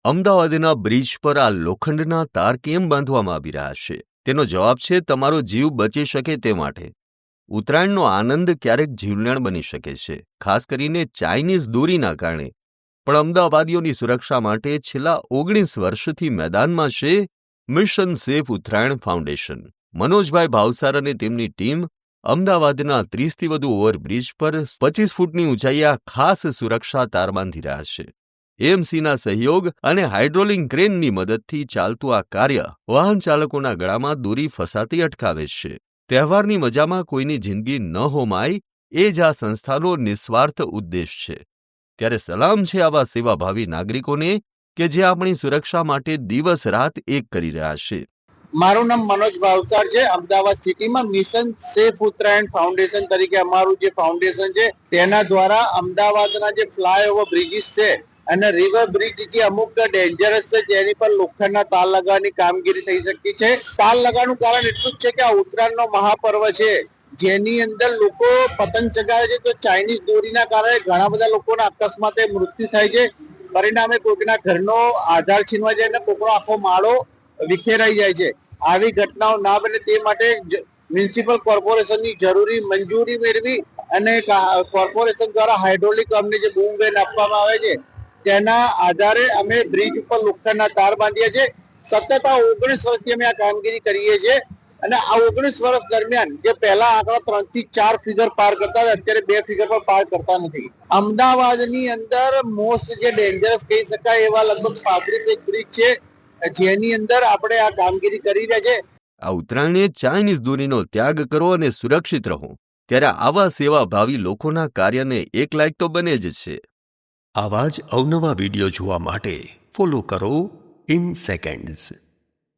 અમદાવાદના બ્રિજ પર આ લોખંડના તાર કેમ બાંધવામાં આવી રહ્યા છે? તેનો જવાબ છે તમારો જીવ બચી શકે તે માટે. ઉત્તરાયણનો આનંદ ક્યારેક જીવલેણ બની શકે છે, ખાસ કરીને ચાઇનીઝ દોરીના કારણે. પણ અમદાવાદીઓની સુરક્ષા માટે છેલ્લા 19 વર્ષથી મેદાનમાં છે મિશન સેફ ઉત્તરાયણ ફાઉન્ડેશન. મનોજભાઈ ભાવસાર અને તેમની ટીમ અમદાવાદના 30થી વધુ ઓવરબ્રિજ પર 25 ફૂટની ઊંચાઈએ ખાસ સુરક્ષા તાર બાંધી રહ્યા છે. એએમસીના સહયોગ અને હાઇડ્રોલિક ક્રેનની મદદથી ચાલતું આ કાર્ય વાહન ચાલકોના ગળામાં દોરી ફસાતી અટકાવે છે. તહેવારની મજામાં કોઈની જિંદગી ન હોમાય એ જ આ સંસ્થાનો નિસ્વાર્થ ઉદ્દેશ છે. ત્યારે સલામ છે આવા સેવાભાવી નાગરિકોને કે જે આપણી સુરક્ષા માટે દિવસ રાત એક કરી રહ્યા છે. મારું નામ મનોજ ભાવસાર છે. અમદાવાદ સિટીમાં મિશન સેફ ઉત્તરાયણ ફાઉન્ડેશન તરીકે અમારું જે ફાઉન્ડેશન છે તેના દ્વારા અમદાવાદના જે ફ્લાયઓવર બ્રિજીસ છે અને રિવર બ્રિજ જે અમુક ડેન્જરસ છે જેની પર લોખંડના તાર લગાવવાની કામગીરી થઈ શકતી છે. તાર લગાવવાનું કારણ એટલું જ છે કે આ ઉત્તરાયણનો મહાપર્વ છે જેની અંદર લોકો પતંગ ચગાવે છે તો ચાઇનીઝ દોરીના કારણે ઘણા બધા લોકોના અકસ્માતે મૃત્યુ થાય છે. પરિણામે કોઈકના ઘરનો આધાર છીનવા જાય અને કોઈકનો આખો માળો વિખેરાઈ જાય છે. આવી ઘટનાઓ ના બને તે માટે મ્યુનિસિપલ કોર્પોરેશનની જરૂરી મંજૂરી મેળવી અને કોર્પોરેશન દ્વારા હાઇડ્રોલિક અમને જે બૂમ વેન આપવામાં આવે છે તેના આધારે અમે બ્રિજ ઉપર લોખંડના તાર બાંધીએ છીએ. સતત આ 19 વર્ષથી અમે આ કામગીરી કરીએ છીએ અને આ 19 વર્ષ દરમિયાન જે પહેલા આંકડા 3 થી 4 ફિગર પાર કરતા હતા અત્યારે 2 ફિગર પર પાર કરતા નથી. અમદાવાદની અંદર મોસ્ટ જે ડેન્જરસ કહી શકાય એવા લગભગ 35 બ્રિજ છે જેની અંદર આપણે આ કામગીરી કરી રહ્યા છે. આ ઉત્તરાયણે ચાઇનીઝ દોરીનો ત્યાગ કરો અને સુરક્ષિત રહો. ત્યારે આવા સેવાભાવી લોકોના કાર્યને એક લાયક તો બને જ છે. આવા જ અવનવા વિડીયો જોવા માટે ફોલો કરો ઇન સેકન્ડ્સ.